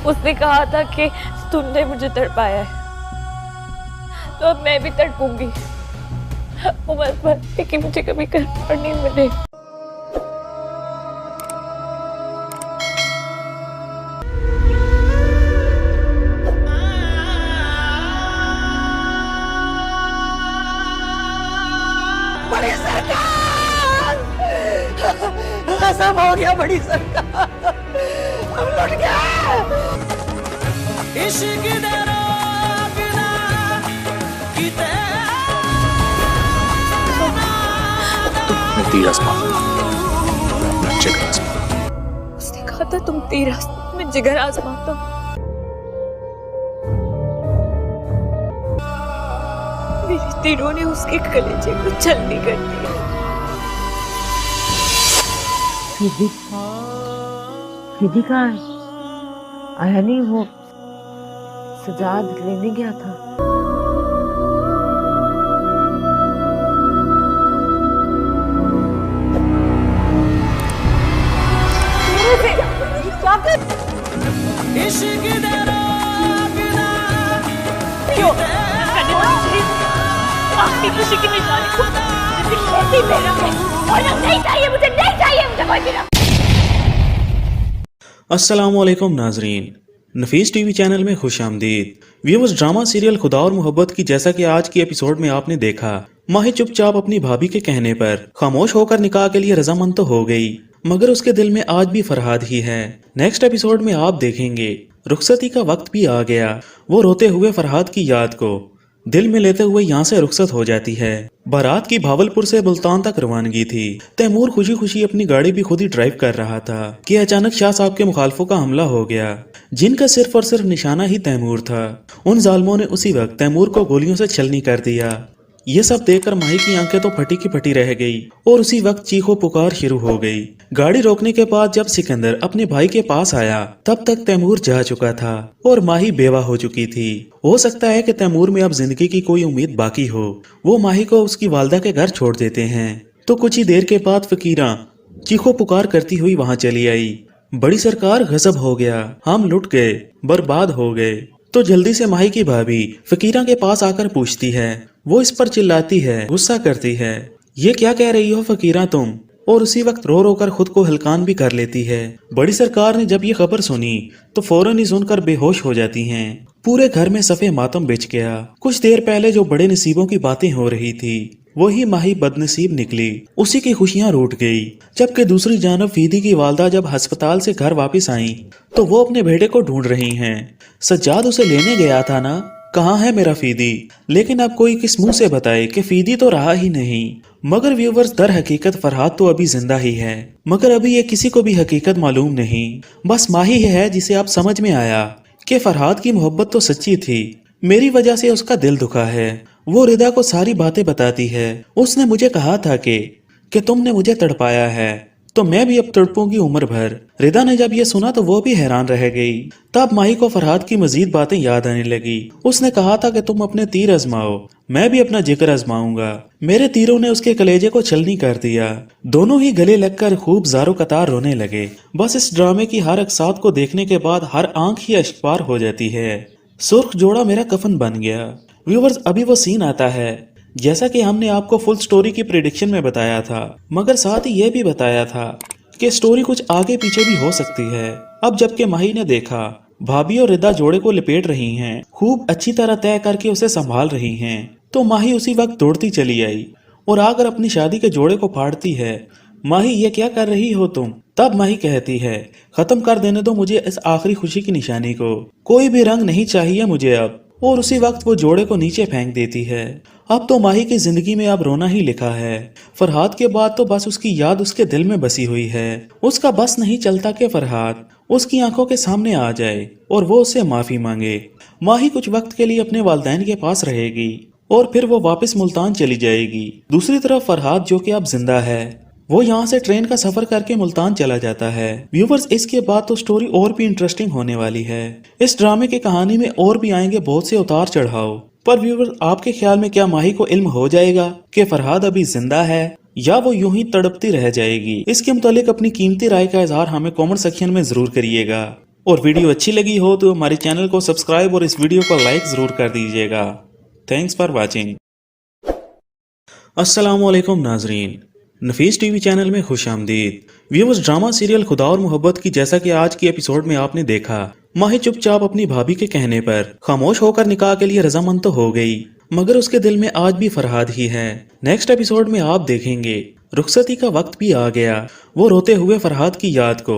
उसने कहा था कि तुमने मुझे तड़पाया है तो अब मैं भी तड़पूंगी। उम्र भर लेकिन मुझे कभी घर पर नहीं मिले। बड़ी सरकार, कसम हो गया बड़ी सरकार, हम लुट गए। इश्क दे रोकना किते मैं तीर आजमाऊंगा, अपना जिगर आजमाऊंगा। उसने कहा था तुम तीर में जिगर आजमाता हो। मेरे तीरों ने उसके कलेजे को छलनी कर दिया। फीदी कहाँ है? आया नहीं, वो सजाद लेने गया था। इश्क दे रोकना क्यों? अपनी खुशी की निशानी को ऐसे ही मेरा है और अब नहीं चाहिए मुझे, नहीं चाहिए मुझे कोई भी। अस्सलामुअलैकुम नाजरीन, नफीस टीवी चैनल में खुश आमदीद। व्यूअर्स, ड्रामा सीरियल खुदा और मोहब्बत की जैसा कि आज की एपिसोड में आपने देखा, माही चुपचाप अपनी भाभी के कहने पर खामोश होकर निकाह के लिए रजामंद तो हो गई, मगर उसके दिल में आज भी फरहाद ही है। नेक्स्ट एपिसोड में आप देखेंगे रुखसती का वक्त भी आ गया। वो रोते हुए फरहाद की याद को दिल में लेते हुए यहाँ से रुखसत हो जाती है। बारात की भावलपुर से मुल्तान तक रवानगी थी। तैमूर खुशी खुशी अपनी गाड़ी भी खुद ही ड्राइव कर रहा था कि अचानक शाह साहब के मुखालफों का हमला हो गया, जिनका सिर्फ और सिर्फ निशाना ही तैमूर था। उन जालमों ने उसी वक्त तैमूर को गोलियों से छलनी कर दिया। ये सब देखकर माही की आंखें तो फटी की फटी रह गई और उसी वक्त चीखो पुकार शुरू हो गई। गाड़ी रोकने के बाद जब सिकंदर अपने भाई के पास आया तब तक तैमूर जा चुका था और माही बेवा हो चुकी थी। हो सकता है कि तैमूर में अब जिंदगी की कोई उम्मीद बाकी हो। वो माही को उसकी वालदा के घर छोड़ देते हैं तो कुछ ही देर के बाद फकीरा चीखो पुकार करती हुई वहां चली आई। बड़ी सरकार, गजब हो गया, हम लुट गए, बर्बाद हो गए। तो जल्दी से माही की भाभी फकीरा के पास आकर पूछती है। वो इस पर चिल्लाती है, गुस्सा करती है, ये क्या कह रही हो फकीरा तुम, और उसी वक्त रो रो कर खुद को हलकान भी कर लेती है। बड़ी सरकार ने जब ये खबर सुनी तो फौरन ही सुनकर बेहोश हो जाती हैं। पूरे घर में सफे मातम बिछ गया। कुछ देर पहले जो बड़े नसीबों की बातें हो रही थी वही माही बदनसीब निकली, उसी की खुशियां रूठ गई। जबकि दूसरी जानब फीदी की वालदा जब अस्पताल से घर वापस आई तो वो अपने बेटे को ढूंढ रही हैं। सज्जाद उसे लेने गया था ना, कहाँ है मेरा फीदी? लेकिन अब कोई किस मुंह से बताए कि फीदी तो रहा ही नहीं। मगर व्यूवर्स, दर हकीकत फरहाद तो अभी जिंदा ही है, मगर अभी ये किसी को भी हकीकत मालूम नहीं। बस माही है जिसे अब समझ में आया कि फरहाद की मोहब्बत तो सच्ची थी, मेरी वजह से उसका दिल दुखा है। वो रिदा को सारी बातें बताती है। उसने मुझे कहा था कि तुमने मुझे तड़पाया है तो मैं भी अब तड़पूंगी उम्र भर। रिदा ने जब ये सुना तो वो भी हैरान रह गई। तब माही को फरहाद की मजीद बातें याद आने लगी। उसने कहा था कि तुम अपने तीर आजमाओ, मैं भी अपना जिक्र आजमाऊंगा। मेरे तीरों ने उसके कलेजे को छलनी कर दिया। दोनों ही गले लगकर खूब ज़ारो कतार रोने लगे। बस इस ड्रामे की हर अक्सात को देखने के बाद हर आंख ही अश्कबार हो जाती है। सुर्ख जोड़ा मेरा कफन बन गया। व्यूवर्स, अभी वो सीन आता है जैसा कि हमने आपको फुल स्टोरी की प्रेडिक्शन में बताया था, मगर साथ ही ये भी बताया था कि स्टोरी कुछ आगे पीछे भी हो सकती है। अब जबकि माही ने देखा भाभी और रिदा जोड़े को लिपेट रही हैं, खूब अच्छी तरह तय करके उसे संभाल रही हैं, तो माही उसी वक्त दौड़ती चली आई और आकर अपनी शादी के जोड़े को फाड़ती है। माही, ये क्या कर रही हो तुम? तब माही कहती है, खत्म कर देने दो मुझे इस आखिरी खुशी की निशानी को, कोई भी रंग नहीं चाहिए मुझे अब। और उसी वक्त वो जोड़े को नीचे फेंक देती है। अब तो माही की जिंदगी में अब रोना ही लिखा है। फरहाद के बाद तो बस उसकी याद उसके दिल में बसी हुई है। उसका बस नहीं चलता कि फरहाद उसकी आंखों के सामने आ जाए और वो उससे माफी मांगे। माही कुछ वक्त के लिए अपने वालिदैन के पास रहेगी और फिर वो वापस मुल्तान चली जाएगी। दूसरी तरफ फरहाद जो कि अब जिंदा है, वो यहाँ से ट्रेन का सफर करके मुल्तान चला जाता है। व्यूवर्स, इसके बाद तो स्टोरी और भी इंटरेस्टिंग होने वाली है। इस ड्रामे की कहानी में और भी आएंगे बहुत से उतार चढ़ाव। पर व्यूवर्स, आपके ख्याल में क्या माही को इल्म हो जाएगा कि फरहाद अभी जिंदा है या वो यूं ही तड़पती रह जाएगी? इसके मुतालिक अपनी कीमती राय का इजहार हमें कमेंट सेक्शन में जरूर करिएगा। और वीडियो अच्छी लगी हो तो हमारे चैनल को सब्सक्राइब और इस वीडियो को लाइक ज़रूर कर दीजिएगा। Thanks for watching. अस्सलामुअलैकुम नाजरीन, नफीस टीवी चैनल में खुश आमदीद। व्यूअर्स, ड्रामा सीरियल खुदा और मोहब्बत की जैसा कि आज की एपिसोड में आपने देखा, माही चुपचाप अपनी भाभी के कहने पर खामोश होकर निकाह के लिए रजामंद तो हो गई, मगर उसके दिल में आज भी फरहाद ही है। नेक्स्ट एपिसोड में आप देखेंगे रुखसती का वक्त भी आ गया। वो रोते हुए फरहाद की याद को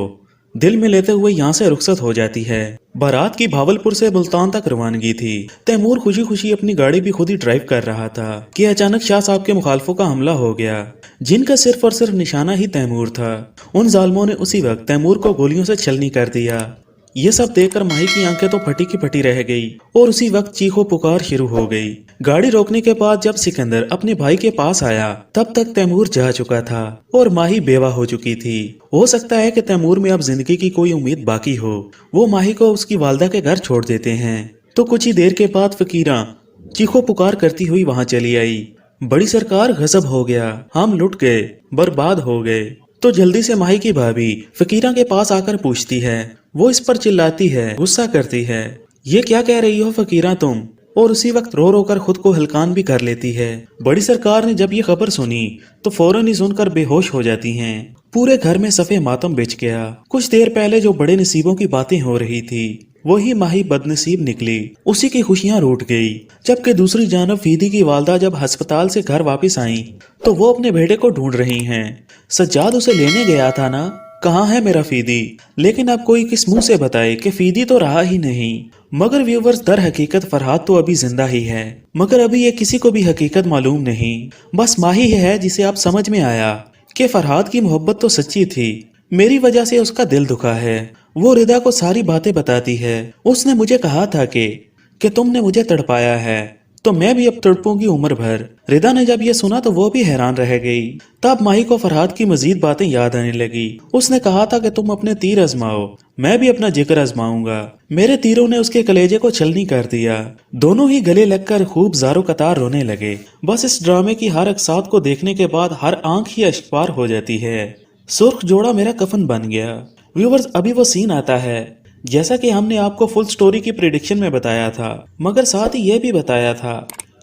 दिल में लेते हुए यहाँ से रुखसत हो जाती है। बारात की भावलपुर से मुल्तान तक रवानगी थी। तैमूर खुशी खुशी अपनी गाड़ी भी खुद ही ड्राइव कर रहा था कि अचानक शाह साहब के मुखालफों का हमला हो गया, जिनका सिर्फ और सिर्फ निशाना ही तैमूर था। उन जालमों ने उसी वक्त तैमूर को गोलियों से छलनी कर दिया। ये सब देखकर माही की आंखें तो फटी की फटी रह गई और उसी वक्त चीखो पुकार शुरू हो गई। गाड़ी रोकने के बाद जब सिकंदर अपने भाई के पास आया तब तक तैमूर जा चुका था और माही बेवा हो चुकी थी। हो सकता है कि तैमूर में अब जिंदगी की कोई उम्मीद बाकी हो। वो माही को उसकी वालदा के घर छोड़ देते हैं तो कुछ ही देर के बाद फकीरा चीखो पुकार करती हुई वहां चली आई। बड़ी सरकार, गजब हो गया, हम लुट गए, बर्बाद हो गए। तो जल्दी से माही की भाभी फकीरा के पास आकर पूछती है। वो इस पर चिल्लाती है, गुस्सा करती है, ये क्या कह रही हो फकीरा तुम? और उसी वक्त रो रो कर खुद को हलकान भी कर लेती है। बड़ी सरकार ने जब ये खबर सुनी तो फौरन ही सुनकर बेहोश हो जाती हैं। पूरे घर में सफे मातम बिछ गया। कुछ देर पहले जो बड़े नसीबों की बातें हो रही थी वही माही बदनसीब निकली, उसी की खुशियां रूठ गई। जबकि दूसरी जानब फीदी की वालदा जब अस्पताल से घर वापस आई तो वो अपने बेटे को ढूंढ रही हैं। सज्जाद उसे लेने गया था ना, कहाँ है मेरा फीदी? लेकिन अब कोई किस मुंह से बताए कि फीदी तो रहा ही नहीं। मगर व्यूवर्स, दर हकीकत फरहाद तो अभी जिंदा ही है, मगर अभी ये किसी को भी हकीकत मालूम नहीं। बस माही है जिसे अब समझ में आया कि फरहाद की मोहब्बत तो सच्ची थी, मेरी वजह से उसका दिल दुखा है। वो रिदा को सारी बातें बताती है। उसने मुझे कहा था कि तुमने मुझे तड़पाया है तो मैं भी अब तड़पूंगी उम्र भर। रिदा ने जब ये सुना तो वो भी हैरान रह गई। तब माही को फरहाद की मजीद बातें याद आने लगी। उसने कहा था कि तुम अपने तीर आजमाओ, मैं भी अपना जिक्र आजमाऊंगा। मेरे तीरों ने उसके कलेजे को छलनी कर दिया। दोनों ही गले लगकर खूब ज़ारो कतार रोने लगे। बस इस ड्रामे की हर अक्सात को देखने के बाद हर आंख ही अश्कबार हो जाती है। सुर्ख जोड़ा मेरा कफन बन गया। व्यूवर्स, अभी वो सीन आता है जैसा कि हमने आपको फुल स्टोरी की प्रेडिक्शन में बताया था, मगर साथ ही ये भी बताया था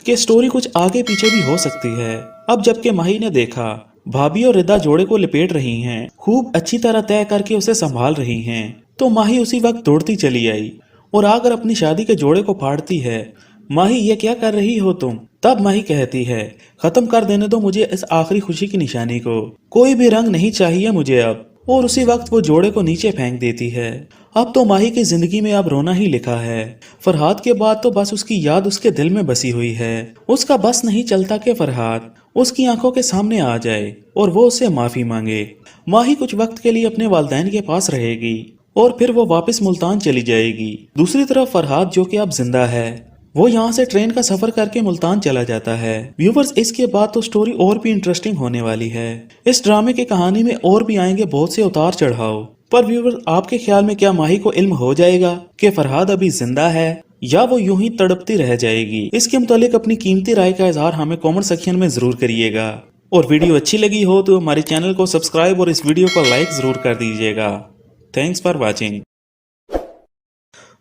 कि स्टोरी कुछ आगे पीछे भी हो सकती है। अब जबकि माही ने देखा भाभी और रिदा जोड़े को लिपेट रही हैं, खूब अच्छी तरह तय करके उसे संभाल रही हैं, तो माही उसी वक्त दौड़ती चली आई और आकर अपनी शादी के जोड़े को फाड़ती है। माही, ये क्या कर रही हो तुम? तब माही कहती है, खत्म कर देने दो मुझे इस आखिरी खुशी की निशानी को, कोई भी रंग नहीं चाहिए मुझे अब। और उसी वक्त वो जोड़े को नीचे फेंक देती है। अब तो माही की जिंदगी में अब रोना ही लिखा है। फरहाद के बाद तो बस उसकी याद उसके दिल में बसी हुई है। उसका बस नहीं चलता कि फरहाद उसकी आंखों के सामने आ जाए और वो उससे माफी मांगे। माही कुछ वक्त के लिए अपने वालिदैन के पास रहेगी और फिर वो वापस मुल्तान चली जाएगी। दूसरी तरफ फरहाद जो कि अब जिंदा है, वो यहाँ से ट्रेन का सफर करके मुल्तान चला जाता है। व्यूवर्स, इसके बाद तो स्टोरी और भी इंटरेस्टिंग होने वाली है। इस ड्रामे की कहानी में और भी आएंगे बहुत से उतार चढ़ाव। पर व्यूवर्स, आपके ख्याल में क्या माही को इल्म हो जाएगा कि फरहाद अभी जिंदा है या वो यूं ही तड़पती रह जाएगी? इसके मुतालिक अपनी कीमती राय का इजहार हमें कमेंट सेक्शन में जरूर करिएगा। और वीडियो अच्छी लगी हो तो हमारे चैनल को सब्सक्राइब और इस वीडियो को लाइक जरूर कर दीजिएगा। Thanks for watching.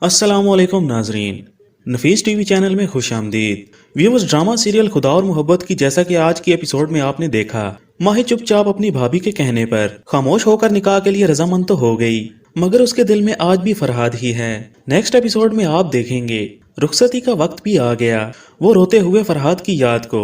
अस्सलामुअलैकुम नाजरीन, नफीस टीवी चैनल में खुश आमदीद। व्यूअर्स, ड्रामा सीरियल खुदा और मोहब्बत की जैसा कि आज की एपिसोड में आपने देखा, माही चुपचाप अपनी भाभी के कहने पर खामोश होकर निकाह के लिए रजामंद तो हो गई, मगर उसके दिल में आज भी फरहाद ही है। नेक्स्ट एपिसोड में आप देखेंगे रुखसती का वक्त भी आ गया। वो रोते हुए फरहाद की याद को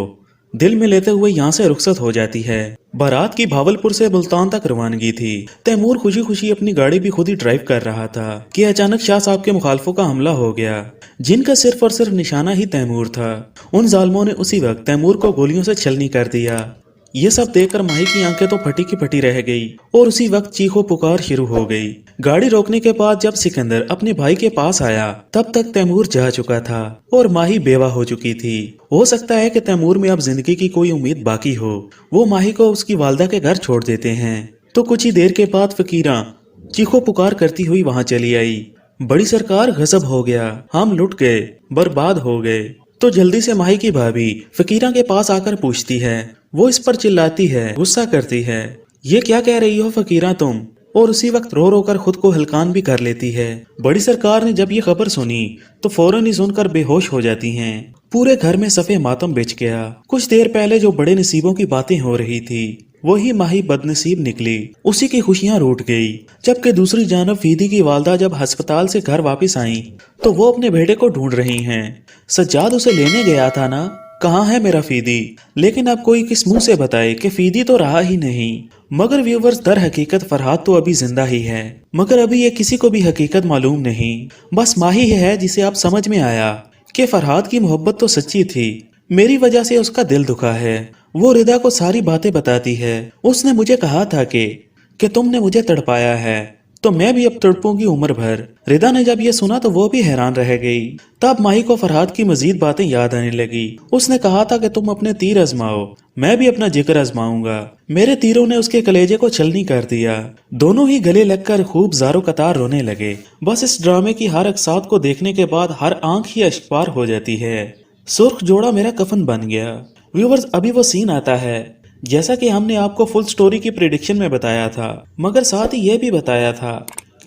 दिल में लेते हुए यहाँ से रुखसत हो जाती है। बारात की भावलपुर से मुल्तान तक रवानगी थी। तैमूर खुशी खुशी अपनी गाड़ी भी खुद ही ड्राइव कर रहा था कि अचानक शाह साहब के मुखालफों का हमला हो गया, जिनका सिर्फ और सिर्फ निशाना ही तैमूर था। उन जालमों ने उसी वक्त तैमूर को गोलियों से छलनी कर दिया। ये सब देखकर माही की आंखें तो फटी की फटी रह गई और उसी वक्त चीखो पुकार शुरू हो गई। गाड़ी रोकने के बाद जब सिकंदर अपने भाई के पास आया तब तक तैमूर जा चुका था और माही बेवा हो चुकी थी। हो सकता है कि तैमूर में अब जिंदगी की कोई उम्मीद बाकी हो। वो माही को उसकी वालदा के घर छोड़ देते हैं तो कुछ ही देर के बाद फकीरा चीखो पुकार करती हुई वहां चली आई। बड़ी सरकार, गजब हो गया, हम लुट गए, बर्बाद हो गए। तो जल्दी से माही की भाभी फकीरा के पास आकर पूछती है। वो इस पर चिल्लाती है, गुस्सा करती है, ये क्या कह रही हो फकीरा तुम? और उसी वक्त रो रो कर खुद को हलकान भी कर लेती है। बड़ी सरकार ने जब ये खबर सुनी तो फौरन ही सुनकर बेहोश हो जाती हैं। पूरे घर में सफे मातम बिछ गया। कुछ देर पहले जो बड़े नसीबों की बातें हो रही थी वही माही बदनसीब निकली। उसी की खुशियां रूठ गई। जबकि दूसरी जानब फीदी की वालदा जब अस्पताल से घर वापस आई तो वो अपने बेटे को ढूंढ रही हैं। सज्जाद उसे लेने गया था ना, कहाँ है मेरा फीदी? लेकिन अब कोई किस मुंह से बताए कि फीदी तो रहा ही नहीं। मगर व्यूवर्स, दर हकीकत फरहाद तो अभी जिंदा ही है, मगर अभी ये किसी को भी हकीकत मालूम नहीं। बस माही है जिसे अब समझ में आया कि फरहाद की मोहब्बत तो सच्ची थी, मेरी वजह से उसका दिल दुखा है। वो रिदा को सारी बातें बताती है। उसने मुझे कहा था कि तुमने मुझे तड़पाया है तो मैं भी अब तड़पूंगी उम्र भर। रिदा ने जब ये सुना तो वो भी हैरान रह गई। तब माही को फरहाद की मजीद बातें याद आने लगी। उसने कहा था कि तुम अपने तीर आजमाओ, मैं भी अपना जिक्र आजमाऊंगा। मेरे तीरों ने उसके कलेजे को छलनी कर दिया। दोनों ही गले लगकर खूब ज़ारो कतार रोने लगे। बस इस ड्रामे की हर अक्सात को देखने के बाद हर आंख ही अश्कबार हो जाती है। सुर्ख जोड़ा मेरा कफन बन गया। व्यूवर्स, अभी वो सीन आता है जैसा कि हमने आपको फुल स्टोरी की प्रेडिक्शन में बताया था, मगर साथ ही यह भी बताया था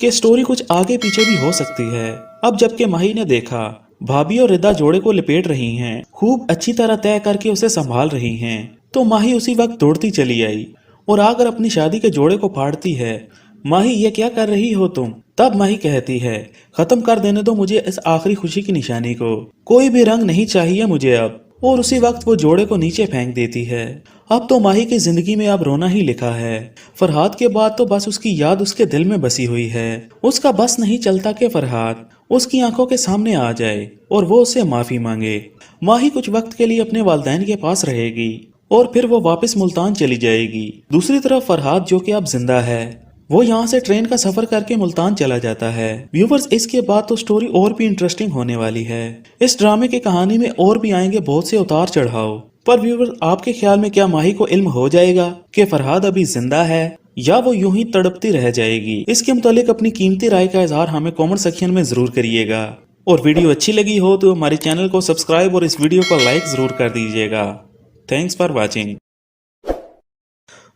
कि स्टोरी कुछ आगे पीछे भी हो सकती है। अब जबकि माही ने देखा भाभी और रिदा जोड़े को लिपेट रही हैं, खूब अच्छी तरह तय करके उसे संभाल रही हैं, तो माही उसी वक्त दौड़ती चली आई और आकर अपनी शादी के जोड़े को फाड़ती है। माही, ये क्या कर रही हो तुम? तब माही कहती है, खत्म कर देने दो मुझे इस आखिरी खुशी की निशानी को, कोई भी रंग नहीं चाहिए मुझे अब। और उसी वक्त वो जोड़े को नीचे फेंक देती है। अब तो माही की जिंदगी में अब रोना ही लिखा है। फरहाद के बाद तो बस उसकी याद उसके दिल में बसी हुई है। उसका बस नहीं चलता कि फरहाद उसकी आंखों के सामने आ जाए और वो उससे माफी मांगे। माही कुछ वक्त के लिए अपने वालिदैन के पास रहेगी और फिर वो वापस मुल्तान चली जाएगी। दूसरी तरफ फरहाद जो कि अब जिंदा है, वो यहाँ से ट्रेन का सफर करके मुल्तान चला जाता है। व्यूवर्स, इसके बाद तो स्टोरी और भी इंटरेस्टिंग होने वाली है। इस ड्रामे की कहानी में और भी आएंगे बहुत से उतार चढ़ाव। पर व्यूवर्स, आपके ख्याल में क्या माही को इल्म हो जाएगा कि फरहाद अभी जिंदा है या वो यूं ही तड़पती रह जाएगी? इसके मुतालिक अपनी कीमती राय का इजहार हमें कमेंट सेक्शन में जरूर करिएगा। और वीडियो अच्छी लगी हो तो हमारे चैनल को सब्सक्राइब और इस वीडियो को लाइक जरूर कर दीजिएगा। Thanks for watching.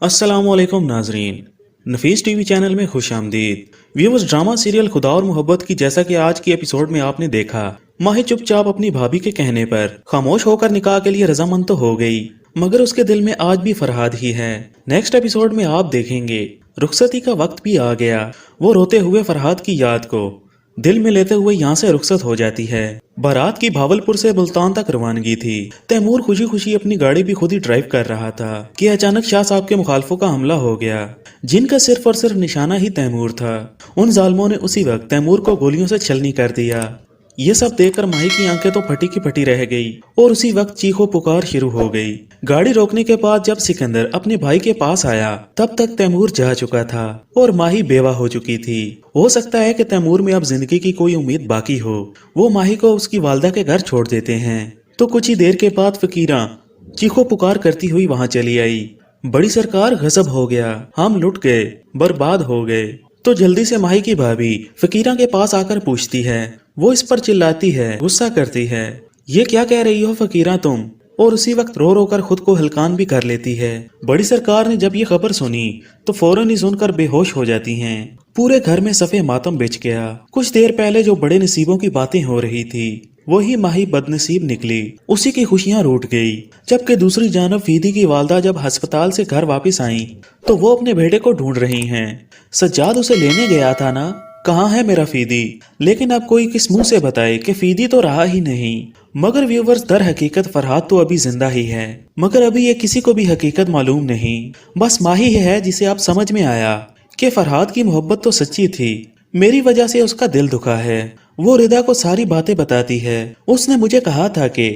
अस्सलाम वालेकुम नाजरीन, नफीस टीवी चैनल में खुश आमदीद। व्यूअर्स, ड्रामा सीरियल खुदा और मोहब्बत की जैसा कि आज की एपिसोड में आपने देखा, माही चुपचाप अपनी भाभी के कहने पर खामोश होकर निकाह के लिए रजामंद तो हो गई, मगर उसके दिल में आज भी फरहाद ही है। नेक्स्ट एपिसोड में आप देखेंगे रुखसती का वक्त भी आ गया। वो रोते हुए फरहाद की याद को दिल में लेते हुए यहाँ से रुखसत हो जाती है। बारात की भावलपुर से मुल्तान तक रवानगी थी। तैमूर खुशी खुशी अपनी गाड़ी भी खुद ही ड्राइव कर रहा था कि अचानक शाह साहब के मुखालफों का हमला हो गया, जिनका सिर्फ और सिर्फ निशाना ही तैमूर था। उन जालमों ने उसी वक्त तैमूर को गोलियों से छलनी कर दिया। ये सब देखकर माही की आंखें तो फटी की फटी रह गई और उसी वक्त चीखो पुकार शुरू हो गई। गाड़ी रोकने के बाद जब सिकंदर अपने भाई के पास आया तब तक तैमूर जा चुका था और माही बेवा हो चुकी थी। हो सकता है कि तैमूर में अब जिंदगी की कोई उम्मीद बाकी हो। वो माही को उसकी वालदा के घर छोड़ देते हैं तो कुछ ही देर के बाद फकीरा चीखो पुकार करती हुई वहां चली आई। बड़ी सरकार, गजब हो गया, हम लुट गए, बर्बाद हो गए। तो जल्दी से माही की भाभी फकीरा के पास आकर पूछती है। वो इस पर चिल्लाती है, गुस्सा करती है, ये क्या कह रही हो फकीरा तुम? और उसी वक्त रो रो कर खुद को हलकान भी कर लेती है। बड़ी सरकार ने जब ये खबर सुनी तो फौरन ही सुनकर बेहोश हो जाती हैं। पूरे घर में सफे मातम बिछ गया। कुछ देर पहले जो बड़े नसीबों की बातें हो रही थी वही माही बदनसीब निकली। उसी की खुशियां रूठ गई। जबकि दूसरी जानब फीदी की वालदा जब अस्पताल से घर वापस आई तो वो अपने बेटे को ढूंढ रही हैं। सज्जाद उसे लेने गया था ना, कहाँ है मेरा फीदी? लेकिन अब कोई किस मुंह से बताए कि फीदी तो रहा ही नहीं। मगर व्यूवर्स, दर हकीकत फरहाद तो अभी जिंदा ही है, मगर अभी ये किसी को भी हकीकत मालूम नहीं। बस माही है जिसे अब समझ में आया कि फरहाद की मोहब्बत तो सच्ची थी, मेरी वजह से उसका दिल दुखा है। वो रिदा को सारी बातें बताती है। उसने मुझे कहा था कि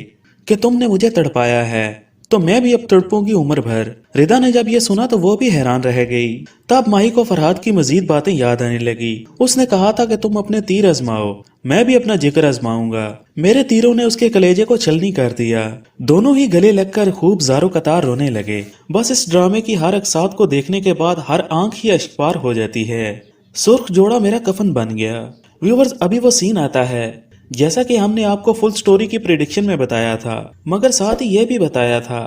तुमने मुझे तड़पाया है तो मैं भी अब तड़पूंगी उम्र भर। रिदा ने जब ये सुना तो वो भी हैरान रह गई। तब माही को फरहाद की मजीद बातें याद आने लगी। उसने कहा था कि तुम अपने तीर आजमाओ, मैं भी अपना जिक्र आजमाऊंगा। मेरे तीरों ने उसके कलेजे को छलनी कर दिया। दोनों ही गले लगकर खूब ज़ारो कतार रोने लगे। बस इस ड्रामे की हर अक्सात को देखने के बाद हर आंख ही अश्कबार हो जाती है। सुर्ख जोड़ा मेरा कफन बन गया। व्यूवर्स, अभी वो सीन आता है जैसा कि हमने आपको फुल स्टोरी की प्रेडिक्शन में बताया था, मगर साथ ही यह भी बताया था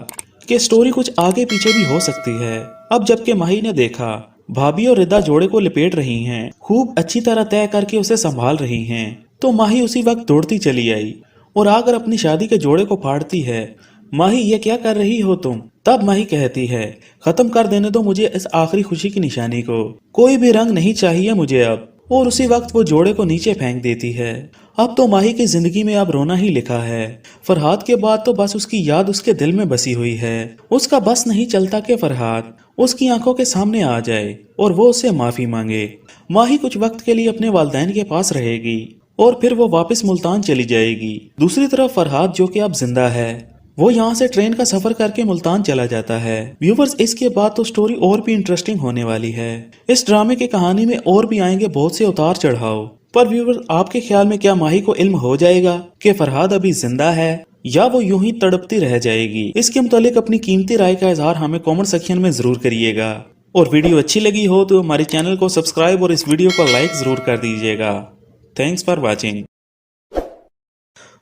कि स्टोरी कुछ आगे पीछे भी हो सकती है। अब जबकि माही ने देखा भाभी और रिदा जोड़े को लिपेट रही हैं, खूब अच्छी तरह तय करके उसे संभाल रही हैं। तो माही उसी वक्त दौड़ती चली आई और आकर अपनी शादी के जोड़े को फाड़ती है। माही, ये क्या कर रही हो तुम? तब माही कहती है, खत्म कर देने दो मुझे इस आखिरी खुशी की निशानी को, कोई भी रंग नहीं चाहिए मुझे अब। और उसी वक्त वो जोड़े को नीचे फेंक देती है। अब तो माही की जिंदगी में अब रोना ही लिखा है। फरहाद के बाद तो बस उसकी याद उसके दिल में बसी हुई है। उसका बस नहीं चलता कि फरहाद उसकी आंखों के सामने आ जाए और वो उससे माफी मांगे। माही कुछ वक्त के लिए अपने वालिदैन के पास रहेगी और फिर वो वापस मुल्तान चली जाएगी। दूसरी तरफ फरहाद, जो कि अब जिंदा है, वो यहाँ से ट्रेन का सफर करके मुल्तान चला जाता है। व्यूवर्स, इसके बाद तो स्टोरी और भी इंटरेस्टिंग होने वाली है। इस ड्रामे की कहानी में और भी आएंगे बहुत से उतार चढ़ाव। पर व्यूवर्स, आपके ख्याल में क्या माही को इल्म हो जाएगा कि फरहाद अभी जिंदा है या वो यूं ही तड़पती रह जाएगी? इसके मुतालिक अपनी कीमती राय का इजहार हमें कमेंट सेक्शन में जरूर करिएगा। और वीडियो अच्छी लगी हो तो हमारे चैनल को सब्सक्राइब और इस वीडियो को लाइक जरूर कर दीजिएगा। Thanks for watching.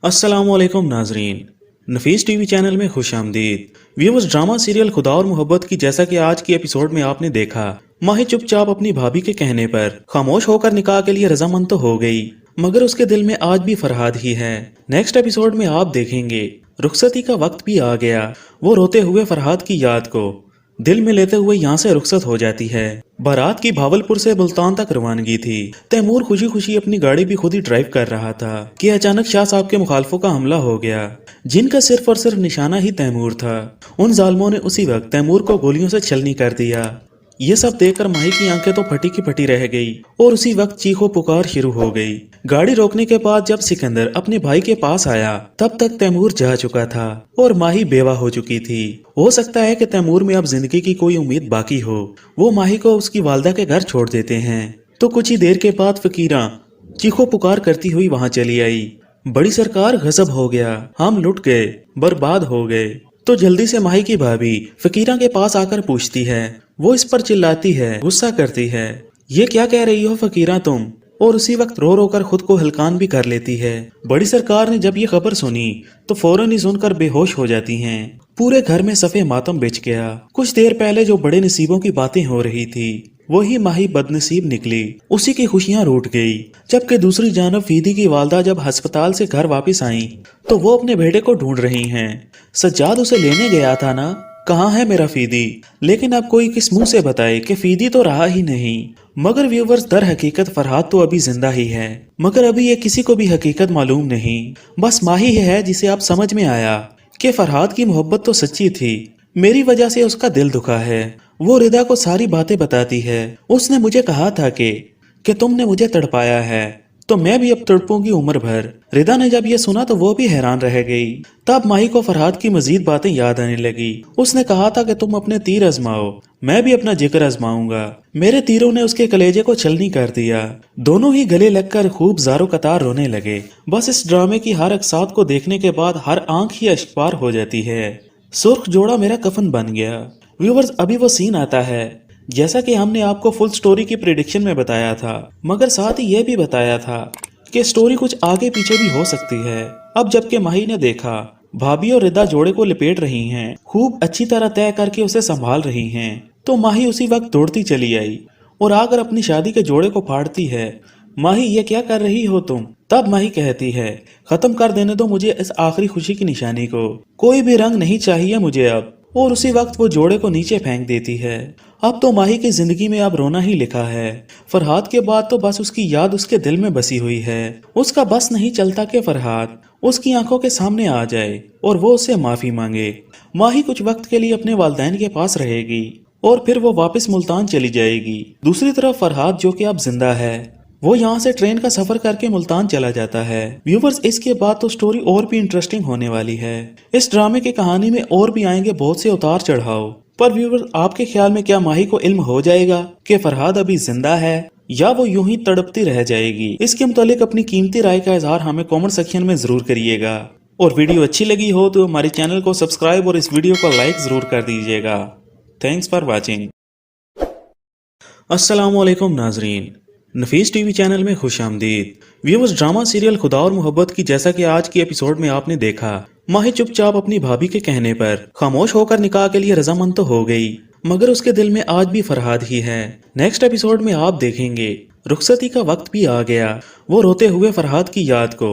अस्सलाम वालेकुम नाजरीन, नफीस टीवी चैनल में खुश आमदीद। व्यूअर्स, ड्रामा सीरियल खुदा और मोहब्बत की जैसा कि आज की एपिसोड में आपने देखा, माही चुपचाप अपनी भाभी के कहने पर खामोश होकर निकाह के लिए रजामंद तो हो गई, मगर उसके दिल में आज भी फरहाद ही है। नेक्स्ट एपिसोड में आप देखेंगे रुखसती का वक्त भी आ गया। वो रोते हुए फरहाद की याद को दिल में लेते हुए यहाँ से रुखसत हो जाती है। बारात की भावलपुर से मुल्तान तक रवानगी थी। तैमूर खुशी खुशी अपनी गाड़ी भी खुद ही ड्राइव कर रहा था कि अचानक शाह साहब के मुखालफों का हमला हो गया, जिनका सिर्फ और सिर्फ निशाना ही तैमूर था। उन जालमों ने उसी वक्त तैमूर को गोलियों से छलनी कर दिया। ये सब देखकर माही की आंखें तो फटी की फटी रह गई और उसी वक्त चीखो पुकार शुरू हो गई। गाड़ी रोकने के बाद जब सिकंदर अपने भाई के पास आया, तब तक तैमूर जा चुका था और माही बेवा हो चुकी थी। हो सकता है कि तैमूर में अब जिंदगी की कोई उम्मीद बाकी हो। वो माही को उसकी वालदा के घर छोड़ देते हैं। तो कुछ ही देर के बाद फकीरा चीखो पुकार करती हुई वहां चली आई। बड़ी सरकार, गजब हो गया, हम लुट गए, बर्बाद हो गए। तो जल्दी से माही की भाभी फकीरा के पास आकर पूछती है। वो इस पर चिल्लाती है, गुस्सा करती है, ये क्या कह रही हो फकीरा तुम? और उसी वक्त रो रो कर खुद को हलकान भी कर लेती है। बड़ी सरकार ने जब ये खबर सुनी तो फौरन ही सुनकर बेहोश हो जाती हैं। पूरे घर में सफे मातम बिछ गया। कुछ देर पहले जो बड़े नसीबों की बातें हो रही थी, वही माही बदनसीब निकली। उसी की खुशियां रूठ गई। जबकि दूसरी जानब फीदी की वालदा जब अस्पताल से घर वापस आई तो वो अपने बेटे को ढूंढ रही हैं। सज्जाद उसे लेने गया था ना, कहाँ है मेरा फीदी? लेकिन अब कोई किस मुंह से बताए कि फीदी तो रहा ही नहीं। मगर व्यूवर्स, दर हकीकत फरहाद तो अभी जिंदा ही है, मगर अभी ये किसी को भी हकीकत मालूम नहीं। बस माही है जिसे अब समझ में आया कि फरहाद की मोहब्बत तो सच्ची थी, मेरी वजह से उसका दिल दुखा है। वो रिदा को सारी बातें बताती है। उसने मुझे कहा था कि तुमने मुझे तड़पाया है, तो मैं भी अब तड़पूंगी उम्र भर। रिदा ने जब ये सुना तो वो भी हैरान रह गई। तब माही को फरहाद की मजीद बातें याद आने लगी। उसने कहा था कि तुम अपने तीर आजमाओ, मैं भी अपना जिक्र आजमाऊंगा। मेरे तीरों ने उसके कलेजे को छलनी कर दिया। दोनों ही गले लगकर खूब ज़ारो कतार रोने लगे। बस इस ड्रामे की हर अक्सात को देखने के बाद हर आंख ही अश्कबार हो जाती है। सुर्ख जोड़ा मेरा कफन बन गया। व्यूवर्स, अभी वो सीन आता है जैसा कि हमने आपको फुल स्टोरी की प्रेडिक्शन में बताया था, मगर साथ ही यह भी बताया था कि स्टोरी कुछ आगे पीछे भी हो सकती है। अब जबकि माही ने देखा भाभी और रिदा जोड़े को लिपेट रही हैं, खूब अच्छी तरह तय करके उसे संभाल रही हैं, तो माही उसी वक्त दौड़ती चली आई और आकर अपनी शादी के जोड़े को फाड़ती है। माही, ये क्या कर रही हो तुम? तब माही कहती है, खत्म कर देने दो मुझे इस आखिरी खुशी की निशानी को, कोई भी रंग नहीं चाहिए मुझे अब। और उसी वक्त वो जोड़े को नीचे फेंक देती है। अब तो माही की जिंदगी में अब रोना ही लिखा है। फरहाद के बाद तो बस उसकी याद उसके दिल में बसी हुई है। उसका बस नहीं चलता कि फरहाद उसकी आंखों के सामने आ जाए और वो उससे माफी मांगे। माही कुछ वक्त के लिए अपने वालिदैन के पास रहेगी और फिर वो वापस मुल्तान चली जाएगी। दूसरी तरफ फरहाद, जो कि अब जिंदा है, वो यहाँ से ट्रेन का सफर करके मुल्तान चला जाता है। व्यूवर्स, इसके बाद तो स्टोरी और भी इंटरेस्टिंग होने वाली है। इस ड्रामे की कहानी में और भी आएंगे बहुत से उतार चढ़ाव। पर व्यूवर्स, आपके ख्याल में क्या माही को इल्म हो जाएगा कि फरहाद अभी जिंदा है या वो यूं ही तड़पती रह जाएगी? इसके मुतालिक अपनी कीमती राय का इजहार हमें कमेंट सेक्शन में जरूर करिएगा। और वीडियो अच्छी लगी हो तो हमारे चैनल को सब्सक्राइब और इस वीडियो को लाइक जरूर कर दीजिएगा। Thanks for watching. अस्सलाम वालेकुम नाजरीन, नफीस टीवी चैनल में खुश आमदीद। व्यूअर्स, ड्रामा सीरियल खुदा और मोहब्बत की जैसा कि आज की एपिसोड में आपने देखा, माही चुपचाप अपनी भाभी के कहने पर खामोश होकर निकाह के लिए रजामंद तो हो गई, मगर उसके दिल में आज भी फरहाद ही है। नेक्स्ट एपिसोड में आप देखेंगे रुखसती का वक्त भी आ गया। वो रोते हुए फरहाद की याद को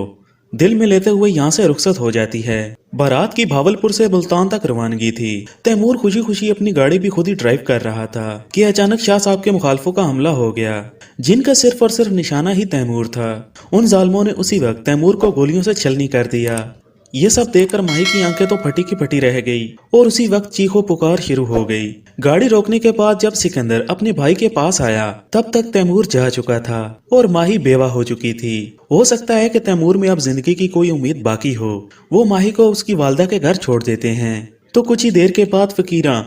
दिल में लेते हुए यहाँ से रुखसत हो जाती है। बारात की भावलपुर से मुल्तान तक रवानगी थी। तैमूर खुशी खुशी अपनी गाड़ी भी खुद ही ड्राइव कर रहा था कि अचानक शाह साहब के मुखालफों का हमला हो गया, जिनका सिर्फ और सिर्फ निशाना ही तैमूर था। उन जालमों ने उसी वक्त तैमूर को गोलियों से छलनी कर दिया। ये सब देखकर माही की आंखें तो फटी की फटी रह गई और उसी वक्त चीखो पुकार शुरू हो गई। गाड़ी रोकने के बाद जब सिकंदर अपने भाई के पास आया तब तक तैमूर जा चुका था और माही बेवा हो चुकी थी। हो सकता है कि तैमूर में अब जिंदगी की कोई उम्मीद बाकी हो। वो माही को उसकी वालदा के घर छोड़ देते हैं तो कुछ ही देर के बाद फकीरा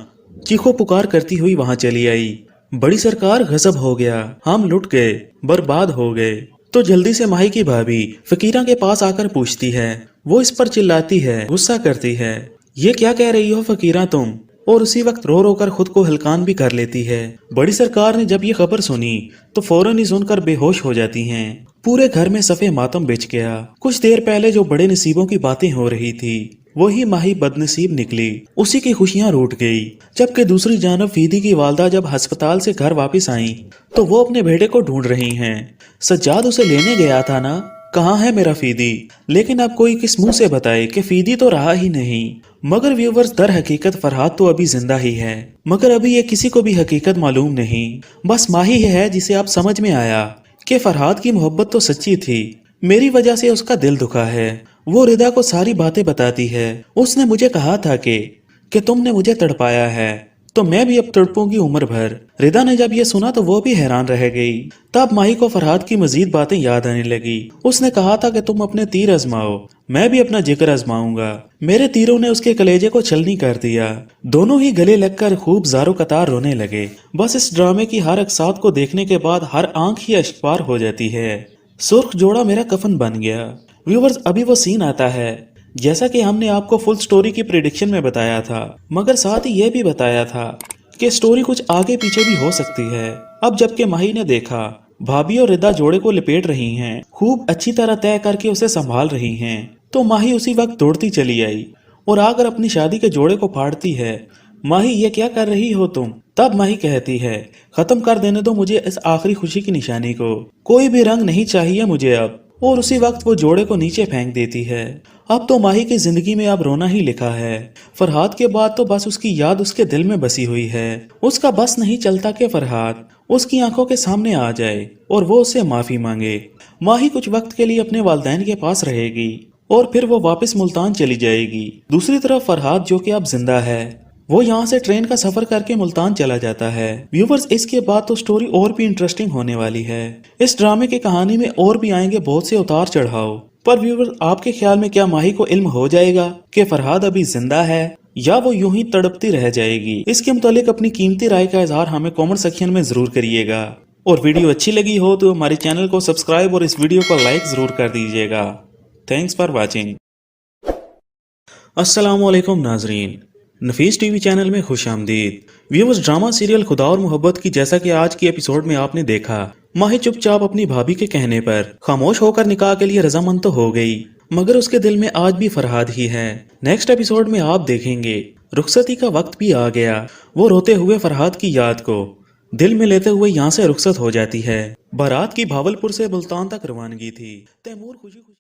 चीखो पुकार करती हुई वहां चली आई। बड़ी सरकार गजब हो गया, हम लुट गए, बर्बाद हो गए। तो जल्दी से माही की भाभी फकीरा के पास आकर पूछती है। वो इस पर चिल्लाती है, गुस्सा करती है, ये क्या कह रही हो फकीरा तुम, और उसी वक्त रो रो कर खुद को हलकान भी कर लेती है। बड़ी सरकार ने जब ये खबर सुनी तो फौरन ही सुनकर बेहोश हो जाती हैं। पूरे घर में सफे मातम बिछ गया। कुछ देर पहले जो बड़े नसीबों की बातें हो रही थी वही माही बदनसीब निकली, उसी की खुशियां रूठ गई। जबकि दूसरी जानब फीदी की वालदा जब अस्पताल से घर वापस आई तो वो अपने बेटे को ढूंढ रही हैं। सज्जाद उसे लेने गया था ना, कहाँ है मेरा फीदी? लेकिन अब कोई किस मुंह से बताए कि फीदी तो रहा ही नहीं। मगर व्यूवर्स, दर हकीकत फरहाद तो अभी जिंदा ही है, मगर अभी ये किसी को भी हकीकत मालूम नहीं। बस माही है जिसे अब समझ में आया कि फरहाद की मोहब्बत तो सच्ची थी, मेरी वजह से उसका दिल दुखा है। वो रिदा को सारी बातें बताती है। उसने मुझे कहा था कि तुमने मुझे तड़पाया है तो मैं भी अब तड़पूंगी उम्र भर। रिदा ने जब ये सुना तो वो भी हैरान रह गई। तब माही को फरहाद की मजीद बातें याद आने लगी। उसने कहा था कि तुम अपने तीर आजमाओ, मैं भी अपना जिक्र आजमाऊंगा। मेरे तीरों ने उसके कलेजे को छलनी कर दिया। दोनों ही गले लगकर खूब ज़ारो कतार रोने लगे। बस इस ड्रामे की हर अक्सात को देखने के बाद हर आंख ही अश्कबार हो जाती है। सुर्ख जोड़ा मेरा कफन बन गया। व्यूवर्स, अभी वो सीन आता है जैसा कि हमने आपको फुल स्टोरी की प्रेडिक्शन में बताया था, मगर साथ ही यह भी बताया था कि स्टोरी कुछ आगे पीछे भी हो सकती है। अब जबकि माही ने देखा भाभी और रिदा जोड़े को लिपेट रही हैं, खूब अच्छी तरह तय करके उसे संभाल रही हैं, तो माही उसी वक्त दौड़ती चली आई और आकर अपनी शादी के जोड़े को फाड़ती है। माही, ये क्या कर रही हो तुम? तब माही कहती है, खत्म कर देने दो मुझे इस आखिरी खुशी की निशानी को, कोई भी रंग नहीं चाहिए मुझे अब। और उसी वक्त वो जोड़े को नीचे फेंक देती है। अब तो माही की जिंदगी में अब रोना ही लिखा है। फरहाद के बाद तो बस उसकी याद उसके दिल में बसी हुई है। उसका बस नहीं चलता कि फरहाद उसकी आंखों के सामने आ जाए और वो उससे माफी मांगे। माही कुछ वक्त के लिए अपने वालिदैन के पास रहेगी और फिर वो वापस मुल्तान चली जाएगी। दूसरी तरफ फरहाद जो कि अब जिंदा है, वो यहाँ से ट्रेन का सफर करके मुल्तान चला जाता है। व्यूवर्स, इसके बाद तो स्टोरी और भी इंटरेस्टिंग होने वाली है। इस ड्रामे की कहानी में और भी आएंगे बहुत से उतार चढ़ाव। पर व्यूवर्स, आपके ख्याल में क्या माही को इल्म हो जाएगा कि फरहाद अभी जिंदा है या वो यूं ही तड़पती रह जाएगी? इसके मुतालिक अपनी कीमती राय का इजहार हमें कमेंट सेक्शन में जरूर करिएगा। और वीडियो अच्छी लगी हो तो हमारे चैनल को सब्सक्राइब और इस वीडियो को लाइक जरूर कर दीजिएगा। Thanks for watching. अस्सलाम वालेकुम नाजरीन, नफीस टीवी चैनल में खुश आमदीद। व्यूअर्स, ड्रामा सीरियल खुदा और मोहब्बत की जैसा कि आज की एपिसोड में आपने देखा, माही चुपचाप अपनी भाभी के कहने पर खामोश होकर निकाह के लिए रजामंद तो हो गई, मगर उसके दिल में आज भी फरहाद ही है। नेक्स्ट एपिसोड में आप देखेंगे रुखसती का वक्त भी आ गया। वो रोते हुए फरहाद की याद को दिल में लेते हुए यहाँ से रुखसत हो जाती है। बारात की भावलपुर से मुल्तान तक रवानगी थी। तैमूर खुशी खुशी